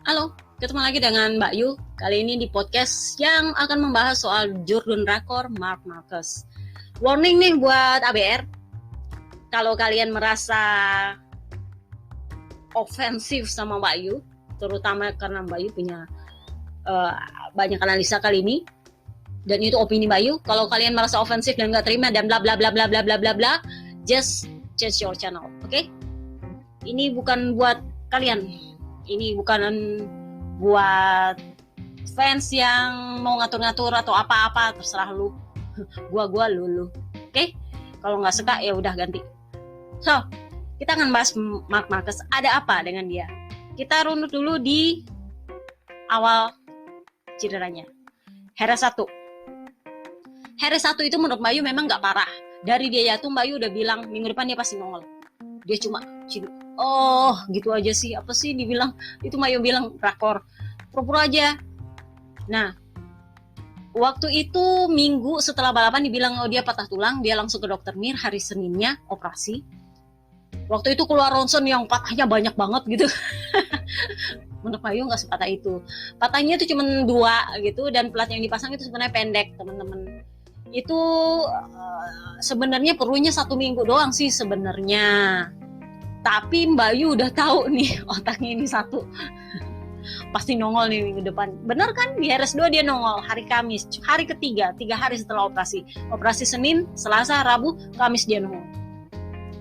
Halo, ketemu lagi dengan Mbak Yu. Kali ini di podcast yang akan membahas soal Jurgen Rakor Mark Marquez. Warning nih buat ABR, kalau kalian merasa ofensif sama Mbak Yu, terutama karena Mbak Yu punya banyak analisa kali ini, dan itu opini Mbak Yu. Kalau kalian merasa ofensif dan nggak terima dan bla bla bla bla bla bla bla bla, just change your channel, oke? Ini bukan buat kalian. Ini bukan buat fans yang mau ngatur-ngatur atau apa-apa, terserah lu. Gua lu. Oke? Kalau nggak suka ya udah ganti. So, kita akan bahas Mark Marquez. Ada apa dengan dia? Kita runut dulu di awal cederanya. Heres 1 itu menurut Bayu memang nggak parah. Dari dia jatuh Bayu udah bilang minggu depan dia pasti nongol. Dia cuma gitu aja sih, apa sih dibilang, itu Mayo bilang rakor, pura-pura aja. Nah, waktu itu minggu setelah balapan dibilang dia patah tulang, dia langsung ke dokter Mir, hari Seninnya operasi. Waktu itu keluar ronsen yang patahnya banyak banget gitu. Menurut Mayo nggak sepatah itu, patahnya itu cuma 2 gitu, dan plat yang dipasang itu sebenarnya pendek teman-teman. Itu sebenarnya perlunya 1 minggu doang sih sebenarnya. Tapi Mbak Yu udah tahu nih otaknya ini satu pasti nongol nih minggu depan. Bener kan, di RS2 dia nongol hari Kamis, hari ketiga, 3 hari setelah operasi Senin, Selasa, Rabu, Kamis dia nongol.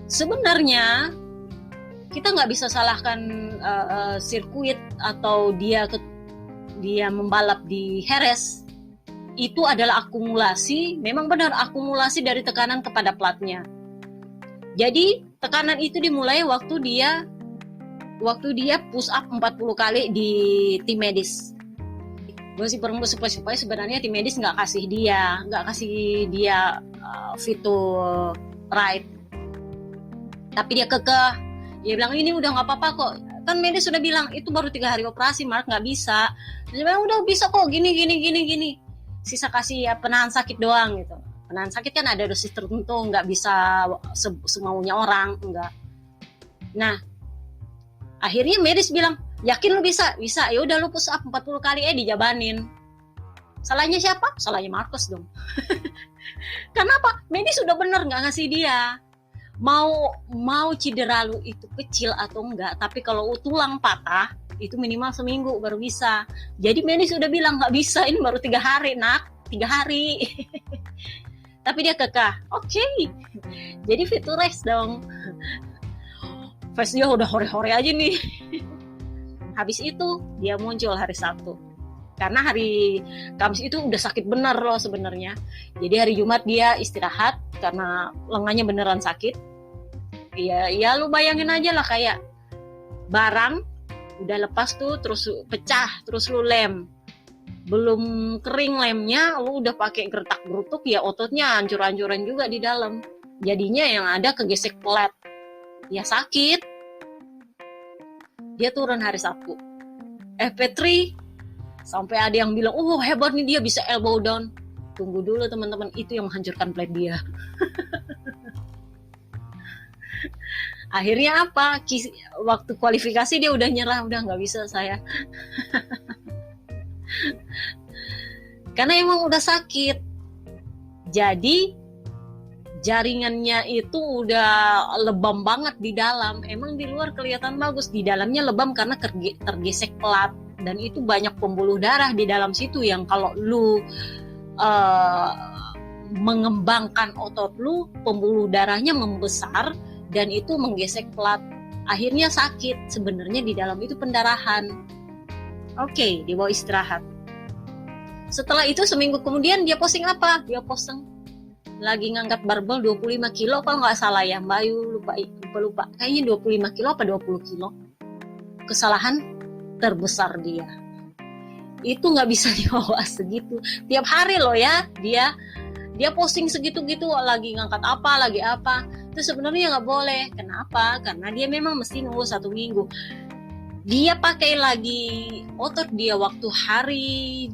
Sebenarnya kita nggak bisa salahkan sirkuit atau dia membalap di Jerez. Itu adalah akumulasi, memang benar akumulasi dari tekanan kepada platnya. Jadi tekanan itu dimulai waktu dia push up 40 kali di tim medis. Gue sih perlu supaya sebenarnya tim medis nggak kasih dia fit to ride. Tapi dia kekeh. Dia bilang ini udah nggak apa-apa kok. Kan medis sudah bilang itu baru 3 hari operasi, Mark nggak bisa. Dia bilang udah bisa kok gini. Sisa kasih penahan sakit doang gitu. Penahan sakit kan ada dosis tertentu, nggak bisa semaunya orang, enggak. Nah, akhirnya medis bilang, yakin lu bisa? Bisa, ya udah lu push up 40 kali, dijabanin. Salahnya siapa? Salahnya Marquez dong. Kenapa? Medis sudah bener nggak ngasih dia. Mau cedera lu itu kecil atau enggak, tapi kalau tulang patah, itu minimal seminggu baru bisa. Jadi medis sudah bilang nggak bisa, ini baru 3 hari, nak. 3 hari. Tapi dia kekeh, oke. Jadi fit to race dong. Face dia udah hore-hore aja nih. Habis itu dia muncul hari Sabtu. Karena hari Kamis itu udah sakit bener loh sebenarnya. Jadi hari Jumat dia istirahat karena lengannya beneran sakit. Ya lu bayangin aja lah, kayak barang udah lepas tuh terus pecah, terus lu lem. Belum kering lemnya, lu udah pakai gertak-gerutuk, ya ototnya hancur-hancuran juga di dalam. Jadinya yang ada kegesek plat. Ya sakit. Dia turun hari Sabtu. FP3 sampai ada yang bilang, "Oh, hebat nih dia bisa elbow down." Tunggu dulu teman-teman, itu yang menghancurkan plat dia. Akhirnya apa? Waktu kualifikasi dia udah nyerah, udah nggak bisa saya. Karena emang udah sakit. Jadi jaringannya itu udah lebam banget di dalam. Emang di luar kelihatan bagus, di dalamnya lebam karena tergesek plat. Dan itu banyak pembuluh darah di dalam situ yang kalau lu mengembangkan otot lu, pembuluh darahnya membesar dan itu menggesek plat. Akhirnya sakit. Sebenarnya di dalam itu pendarahan. Oke, dibawa istirahat. Setelah itu seminggu kemudian dia posting apa? Dia posting lagi ngangkat barbel 25 kilo kalau nggak salah ya, Mbak Yu lupa. Kayaknya 25 kilo apa 20 kilo. Kesalahan terbesar dia. Itu nggak bisa dibawa segitu. Tiap hari loh ya, dia posting segitu-gitu, lagi ngangkat apa, lagi apa. Itu sebenarnya nggak boleh. Kenapa? Karena dia memang mesti nunggu 1 minggu. Dia pakai lagi otot dia waktu hari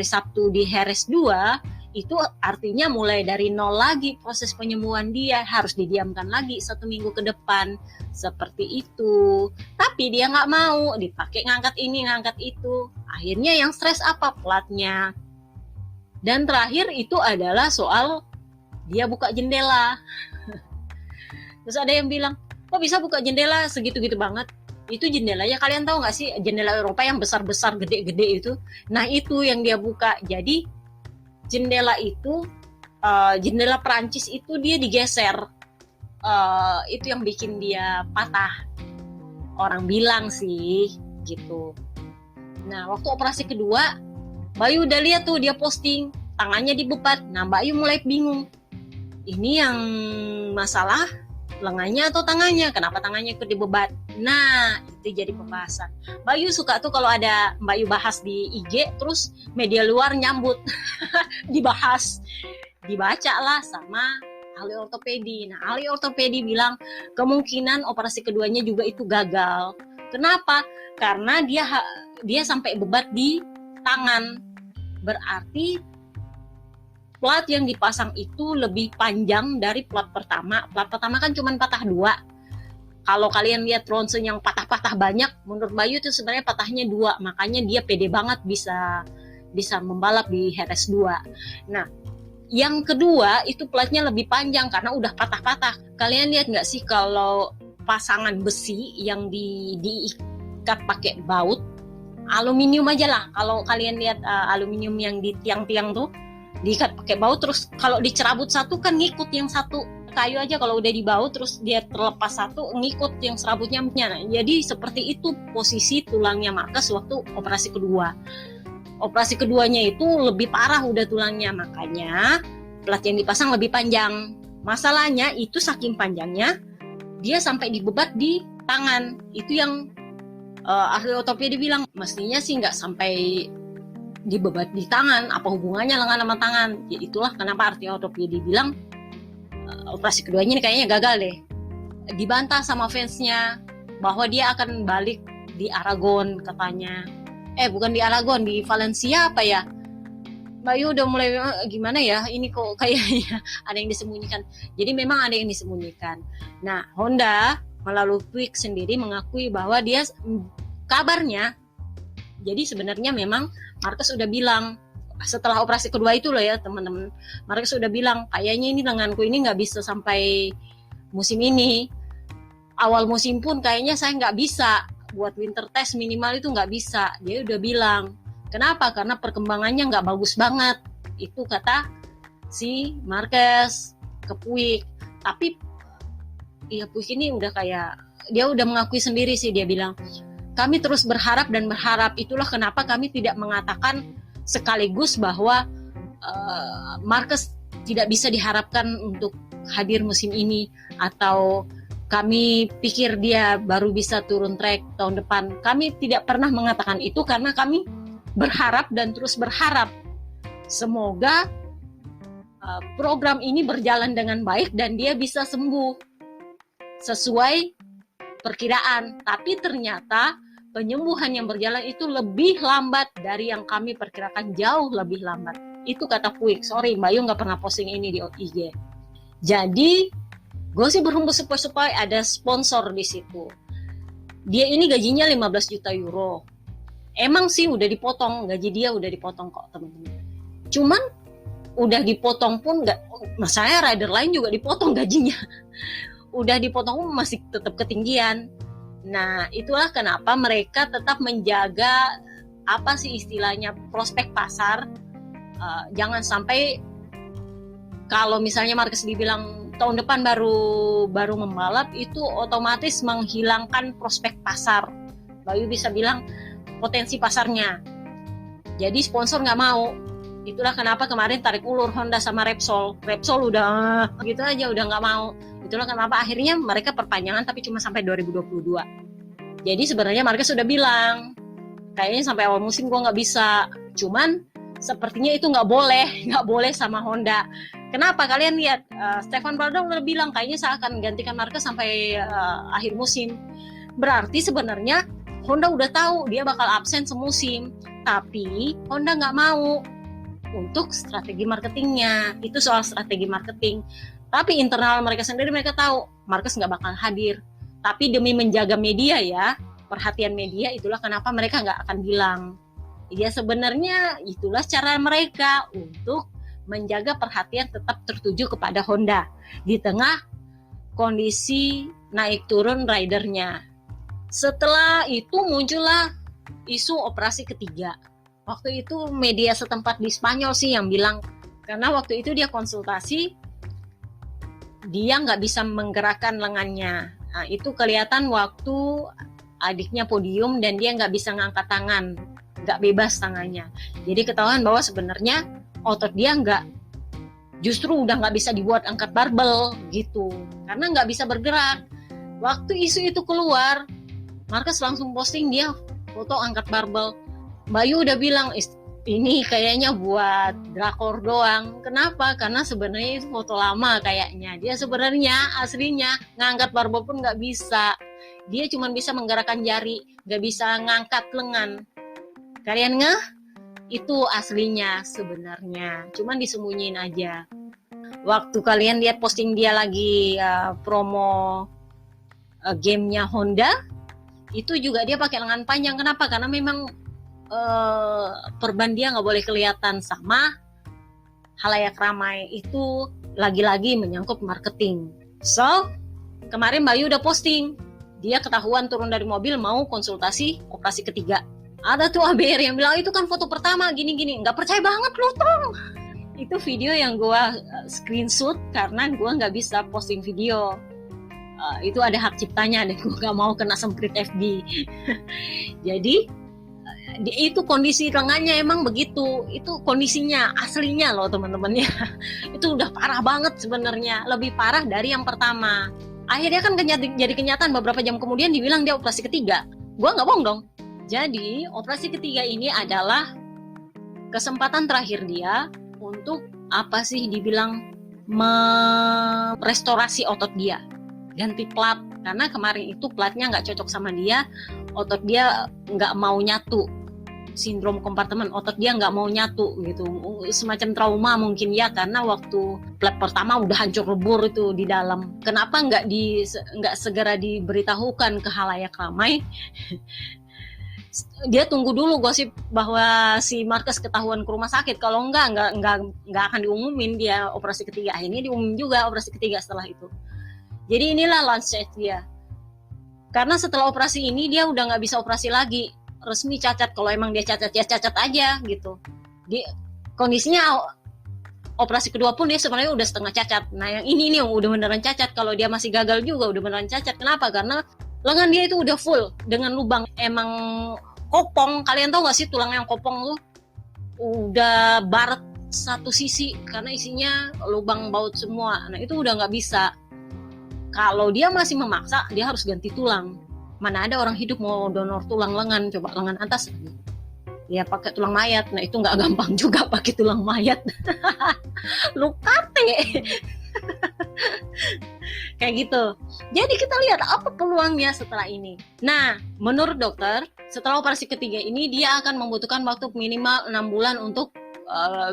Sabtu di Jerez 2 itu artinya mulai dari nol lagi proses penyembuhan dia, harus didiamkan lagi 1 minggu ke depan, seperti itu. Tapi dia nggak mau, dipakai ngangkat ini ngangkat itu, akhirnya yang stres apa? Platnya. Dan terakhir itu adalah soal dia buka jendela. Terus ada yang bilang, kok bisa buka jendela segitu-gitu banget? Itu jendelanya, kalian tahu nggak sih jendela Eropa yang besar-besar gede-gede itu? Nah itu yang dia buka. Jadi jendela itu, jendela Perancis itu dia digeser, itu yang bikin dia patah. Orang bilang sih gitu. Nah waktu operasi kedua, Bayu udah lihat tuh dia posting tangannya dibebat. Nah Bayu mulai bingung, ini yang masalah lengannya atau tangannya? Kenapa tangannya ikut dibebat? Nah itu jadi pembahasan. Bayu suka tuh kalau ada Bayu bahas di IG terus media luar nyambut dibahas, dibaca lah sama ahli ortopedi. Nah ahli ortopedi bilang kemungkinan operasi keduanya juga itu gagal. Kenapa? Karena dia sampai bebat di tangan, berarti plat yang dipasang itu lebih panjang dari plat pertama. Plat pertama kan cuma patah 2. Kalau kalian lihat ronsen yang patah-patah banyak, menurut Bayu itu sebenarnya patahnya 2. Makanya dia pede banget bisa membalap di RS2. Nah, yang kedua itu platnya lebih panjang karena udah patah-patah. Kalian lihat nggak sih kalau pasangan besi yang diikat pakai baut, aluminium aja lah. Kalau kalian lihat aluminium yang di tiang-tiang tuh, diikat pakai baut, terus kalau dicerabut satu kan ngikut yang satu. Kayu aja kalau udah dibaut terus dia terlepas satu, ngikut yang serabutnya. Nah, jadi seperti itu posisi tulangnya Marcus waktu operasi kedua. Operasi keduanya itu lebih parah udah tulangnya, makanya plat yang dipasang lebih panjang. Masalahnya itu saking panjangnya dia sampai dibebat di tangan. Itu yang ahli ortopedi bilang mestinya sih nggak sampai dibebat di tangan, apa hubungannya lengan sama tangan? Ya itulah kenapa arti ortopedi bilang operasi keduanya ini kayaknya gagal deh. Dibantah sama fansnya bahwa dia akan balik di Aragon katanya. Bukan di Aragon, di Valencia apa ya? Bayu udah mulai gimana ya? Ini kok kayaknya ada yang disembunyikan. Jadi memang ada yang disembunyikan. Nah, Honda melalui Puig sendiri mengakui bahwa dia kabarnya, jadi sebenarnya memang Marcus udah bilang setelah operasi kedua itu loh ya teman-teman, Marcus udah bilang kayaknya ini lenganku ini nggak bisa sampai musim ini. Awal musim pun kayaknya saya nggak bisa buat winter test, minimal itu nggak bisa. Dia udah bilang. Kenapa? Karena perkembangannya nggak bagus banget. Itu kata si Marcus ke Puig. Tapi ya Puig ini udah kayak, dia udah mengakui sendiri sih, dia bilang kami terus berharap dan berharap. Itulah kenapa kami tidak mengatakan sekaligus bahwa Marcus tidak bisa diharapkan untuk hadir musim ini, atau kami pikir dia baru bisa turun track tahun depan. Kami tidak pernah mengatakan itu karena kami berharap dan terus berharap semoga program ini berjalan dengan baik dan dia bisa sembuh sesuai perkiraan. Tapi ternyata penyembuhan yang berjalan itu lebih lambat dari yang kami perkirakan, jauh lebih lambat. Itu kata Puig. Sorry, Bayu nggak pernah posting ini di IG. Jadi gue sih berhembus supaya ada sponsor di situ. Dia ini gajinya 15 juta euro. Emang sih udah dipotong, gaji dia udah dipotong kok teman-teman. Cuman udah dipotong pun nggak, saya rider lain juga dipotong gajinya. Udah dipotong pun masih tetap ketinggian. Nah itulah kenapa mereka tetap menjaga apa sih istilahnya prospek pasar. Jangan sampai kalau misalnya Marcus dibilang tahun depan baru membalap, itu otomatis menghilangkan prospek pasar. Bayu bisa bilang potensi pasarnya. Jadi sponsor nggak mau. Itulah kenapa kemarin tarik ulur Honda sama Repsol. Repsol udah gitu aja, udah nggak mau. Itulah kenapa akhirnya mereka perpanjangan tapi cuma sampai 2022. Jadi sebenarnya Marquez sudah bilang, kayaknya sampai awal musim gue nggak bisa. Cuman sepertinya itu nggak boleh sama Honda. Kenapa? Kalian lihat, Stefan Bradl udah bilang kayaknya saya akan menggantikan Marquez sampai akhir musim. Berarti sebenarnya Honda udah tahu dia bakal absen semusim, tapi Honda nggak mau. untuk strategi marketingnya. Itu soal strategi marketing. Tapi internal mereka sendiri mereka tahu Marcus nggak bakal hadir. Tapi demi menjaga media ya, perhatian media, itulah kenapa mereka nggak akan bilang. Ya sebenarnya itulah cara mereka untuk menjaga perhatian tetap tertuju kepada Honda di tengah kondisi naik turun ridernya. Setelah itu muncullah isu operasi ketiga. Waktu itu media setempat di Spanyol sih yang bilang, karena waktu itu dia konsultasi, dia nggak bisa menggerakkan lengannya. Nah, itu kelihatan waktu adiknya podium dan dia nggak bisa ngangkat tangan, nggak bebas tangannya. Jadi ketahuan bahwa sebenarnya otot dia justru udah nggak bisa dibuat angkat barbel gitu, karena nggak bisa bergerak. Waktu isu itu keluar, Marcus langsung posting dia foto angkat barbel. Bayu udah bilang, ini kayaknya buat drakor doang. Kenapa? Karena sebenarnya itu foto lama kayaknya. Dia sebenarnya aslinya ngangkat barbel pun nggak bisa. Dia cuma bisa menggerakkan jari, nggak bisa ngangkat lengan. Kalian ngeh? Itu aslinya sebenarnya. Cuman disembunyiin aja. Waktu kalian lihat posting dia lagi promo gamenya Honda, itu juga dia pakai lengan panjang. Kenapa? Karena memang perban dia nggak boleh kelihatan sama halayak ramai. Itu lagi-lagi menyangkut marketing. So kemarin Bayu udah posting, dia ketahuan turun dari mobil mau konsultasi operasi ketiga. Ada tuh ABR yang bilang itu kan foto pertama gini-gini. Nggak percaya banget loh Tom. Itu video yang gue screenshot karena gue nggak bisa posting video. Itu ada hak ciptanya deh, gue nggak mau kena semprit FB. Jadi itu kondisi lengannya emang begitu. Itu kondisinya aslinya loh teman-teman ya. Itu udah parah banget sebenarnya, lebih parah dari yang pertama. Akhirnya kan jadi kenyataan beberapa jam kemudian dibilang dia operasi ketiga. Gue nggak bohong dong. Jadi operasi ketiga ini adalah kesempatan terakhir dia untuk apa sih dibilang merestorasi otot dia, ganti plat, karena kemarin itu platnya nggak cocok sama dia, otot dia nggak mau nyatu, sindrom kompartemen otot dia nggak mau nyatu gitu, semacam trauma mungkin ya, karena waktu plat pertama udah hancur lebur itu di dalam. Kenapa nggak segera diberitahukan ke halayak ramai? Dia tunggu dulu gosip bahwa si Marcus ketahuan ke rumah sakit. Kalau enggak akan diumumin dia operasi ketiga. Akhirnya diumumin juga operasi ketiga setelah itu. Jadi inilah launch dia. Karena setelah operasi ini dia udah nggak bisa operasi lagi. Resmi cacat. Kalau emang dia cacat ya cacat aja gitu. Kondisinya operasi kedua pun dia sebenarnya udah setengah cacat. Nah yang ini yang udah beneran cacat. Kalau dia masih gagal juga udah beneran cacat. Kenapa? Karena lengan dia itu udah full dengan lubang, emang kopong. Kalian tahu nggak sih tulang yang kopong tuh udah baret satu sisi karena isinya lubang baut semua. Nah itu udah nggak bisa. Kalau dia masih memaksa, dia harus ganti tulang. Mana ada orang hidup mau donor tulang lengan, coba lengan atas ya pakai tulang mayat. Nah itu nggak gampang juga pakai tulang mayat. Lukate. Kayak gitu. Jadi kita lihat apa peluangnya setelah ini. Nah, menurut dokter, setelah operasi ketiga ini dia akan membutuhkan waktu minimal 6 bulan untuk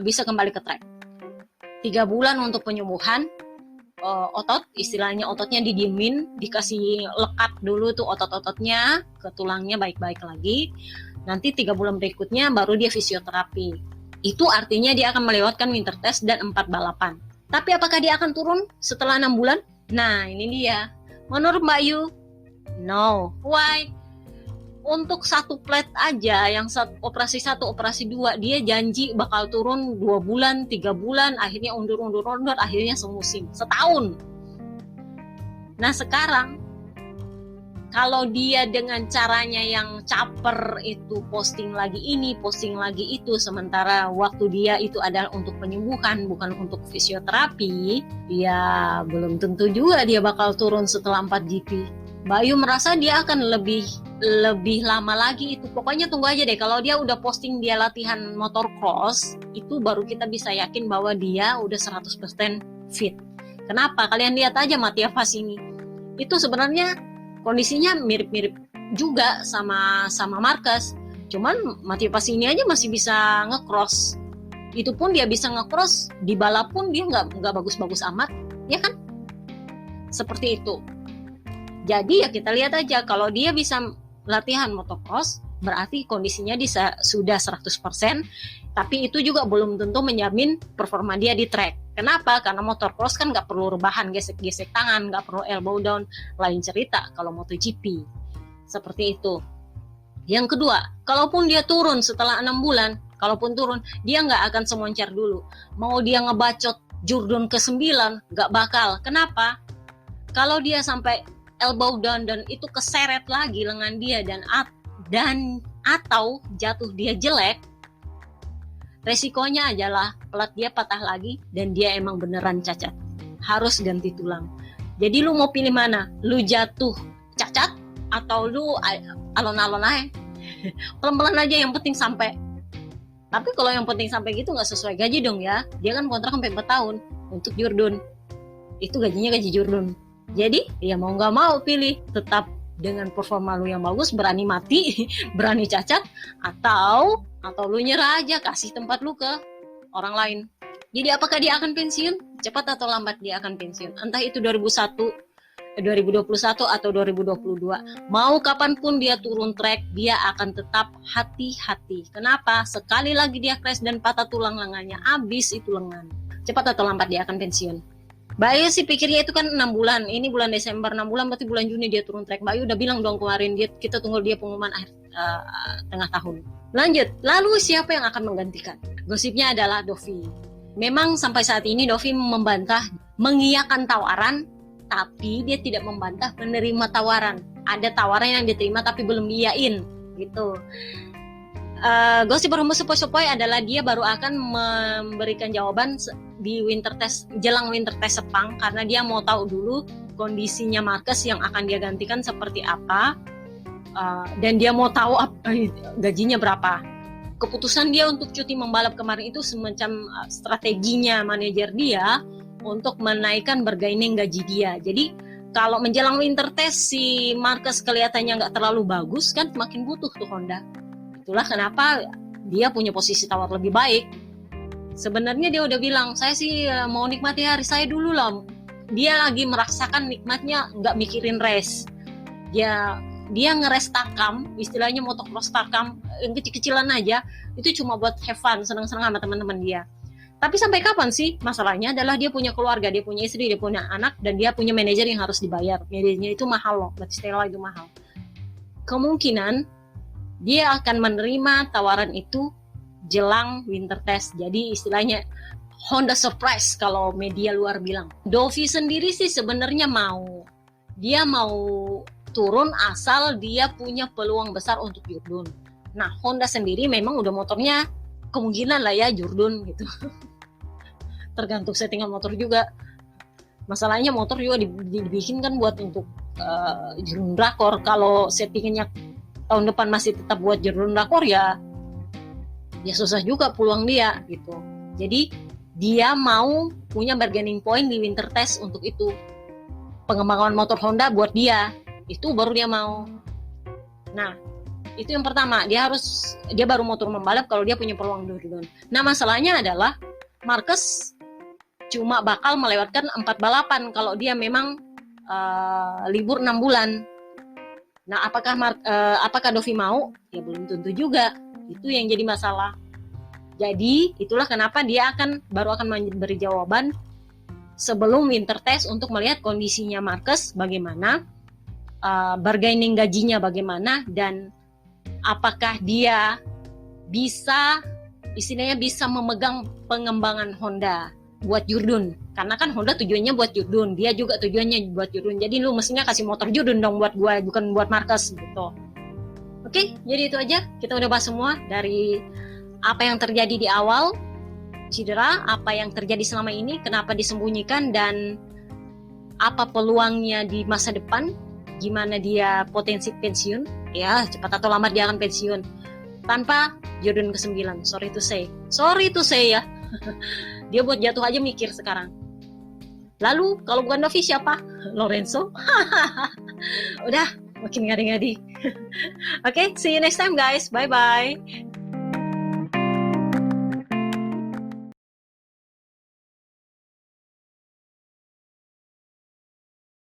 bisa kembali ke track. 3 bulan untuk penyembuhan otot, istilahnya ototnya didiemin, dikasih lekat dulu tuh otot-ototnya ke tulangnya baik-baik lagi. Nanti 3 bulan berikutnya baru dia fisioterapi. Itu artinya dia akan melewatkan winter test dan 4 balapan. Tapi apakah dia akan turun setelah 6 bulan? Nah, ini dia. Menurut Mbak Yu, no. Why? Untuk satu plat aja, yang operasi 1, operasi 2, dia janji bakal turun 2 bulan, 3 bulan, akhirnya undur, akhirnya semusim, setahun. Nah, sekarang, kalau dia dengan caranya yang caper itu posting lagi ini, posting lagi itu, sementara waktu dia itu adalah untuk penyembuhan, bukan untuk fisioterapi, ya belum tentu juga dia bakal turun setelah 4 GP. Bayu merasa dia akan lebih lama lagi itu. Pokoknya tunggu aja deh, kalau dia udah posting dia latihan motor cross, itu baru kita bisa yakin bahwa dia udah 100% fit. Kenapa? Kalian lihat aja Mattia Fasini. Itu sebenarnya kondisinya mirip-mirip juga sama Marcus. Cuman Mattia Fasini aja masih bisa nge-cross. Itu pun dia bisa nge-cross, di balap pun dia nggak bagus-bagus amat, ya kan? Seperti itu. Jadi ya kita lihat aja, kalau dia bisa latihan motocross, berarti kondisinya sudah 100%, tapi itu juga belum tentu menjamin performa dia di track. Kenapa? Karena motocross kan nggak perlu rebahan, gesek-gesek tangan, nggak perlu elbow down, lain cerita kalau MotoGP. Seperti itu. Yang kedua, kalaupun dia turun setelah 6 bulan, kalaupun turun, dia nggak akan semoncar dulu. Mau dia ngebacot Jordan ke-9, nggak bakal. Kenapa? Kalau dia sampai elbow down dan itu keseret lagi lengan dia dan atau jatuh dia jelek, resikonya adalah pelat dia patah lagi dan dia emang beneran cacat. Harus ganti tulang. Jadi lu mau pilih mana? Lu jatuh cacat atau lu alon-alon aja? Pelan-pelan aja, yang penting sampai. Tapi kalau yang penting sampai gitu nggak sesuai gaji dong ya. Dia kan kontrak sampai 4 tahun untuk Jordan. Itu gajinya gaji Jordan. Jadi ya mau nggak mau pilih, tetap dengan performa lu yang bagus, berani mati, berani cacat, atau lu nyerah aja, kasih tempat lu ke orang lain. Jadi apakah dia akan pensiun? Cepat atau lambat dia akan pensiun. Entah itu 2021 atau 2022. Mau kapanpun dia turun track, dia akan tetap hati-hati. Kenapa? Sekali lagi dia crash dan patah tulang lengannya, habis itu lengan. Cepat atau lambat dia akan pensiun. Bayu sih pikirnya itu kan 6 bulan. Ini bulan Desember, 6 bulan berarti bulan Juni dia turun track. Bayu udah bilang dong kemarin, kita tunggu dia pengumuman akhir tengah tahun. Lanjut, lalu siapa yang akan menggantikan? Gosipnya adalah Dovi. Memang sampai saat ini Dovi membantah, mengiyakan tawaran, tapi dia tidak membantah menerima tawaran. Ada tawaran yang diterima tapi belum diiyain gitu. Gosip berhembus sepoi-sepoi adalah dia baru akan memberikan jawaban di winter test, jelang winter test Sepang, karena dia mau tahu dulu kondisinya Marquez yang akan dia gantikan seperti apa, dan dia mau tahu gajinya berapa. Keputusan dia untuk cuti membalap kemarin itu semacam strateginya manajer dia untuk menaikkan bargaining gaji dia. Jadi kalau menjelang winter test si Marquez kelihatannya nggak terlalu bagus, kan makin butuh tuh Honda. Itulah kenapa dia punya posisi tawar lebih baik. Sebenarnya dia udah bilang, saya sih mau nikmati hari saya dulu lah. Dia lagi merasakan nikmatnya, nggak mikirin race. Dia ngeres Tarkam, istilahnya motocross Tarkam yang kecil-kecilan aja, itu cuma buat have fun, senang-senang sama teman-teman dia. Tapi sampai kapan sih? Masalahnya adalah dia punya keluarga, dia punya istri, dia punya anak, dan dia punya manajer yang harus dibayar. Manajernya itu mahal loh, berarti Stella itu mahal. Kemungkinan dia akan menerima tawaran itu jelang winter test. Jadi istilahnya Honda surprise kalau media luar bilang. Dovi sendiri sih sebenarnya dia mau turun asal dia punya peluang besar untuk Jordan. Nah, Honda sendiri memang udah motornya kemungkinan lah ya Jordan gitu. Tergantung settingan motor juga. Masalahnya motor juga dibikin kan buat untuk Jordan Rakor. Kalau settingannya tahun depan masih tetap buat Jordan Rakor, ya susah juga peluang dia gitu. Jadi dia mau punya bargaining point di winter test untuk itu. Pengembangan motor Honda buat dia, itu baru dia mau. Nah, itu yang pertama, dia baru mau turun membalap kalau dia punya peluang Jordan. Nah, masalahnya adalah Marquez cuma bakal melewatkan 4 balapan kalau dia memang libur 6 bulan. Nah, apakah Dovi mau? Ya belum tentu juga. Itu yang jadi masalah. Jadi, itulah kenapa dia baru akan memberi jawaban sebelum winter test untuk melihat kondisinya Marquez bagaimana, bargaining gajinya bagaimana, dan apakah dia bisa memegang pengembangan Honda buat Jordan. Karena kan Honda tujuannya buat Jordan, dia juga tujuannya buat Jordan. Jadi lu mestinya kasih motor Jordan dong buat gue, bukan buat Marquez gitu. Oke, jadi itu aja. Kita udah bahas semua dari apa yang terjadi di awal cedera, apa yang terjadi selama ini, kenapa disembunyikan, dan apa peluangnya di masa depan, gimana dia potensi pensiun. Ya, cepat atau lambat dia akan pensiun tanpa Jordan ke-9. Sorry to say ya. Dia buat jatuh aja mikir sekarang. Lalu kalau bukan Dovi siapa? Lorenzo. Udah makin ngadi-ngadi. Oke, see you next time guys. Bye bye.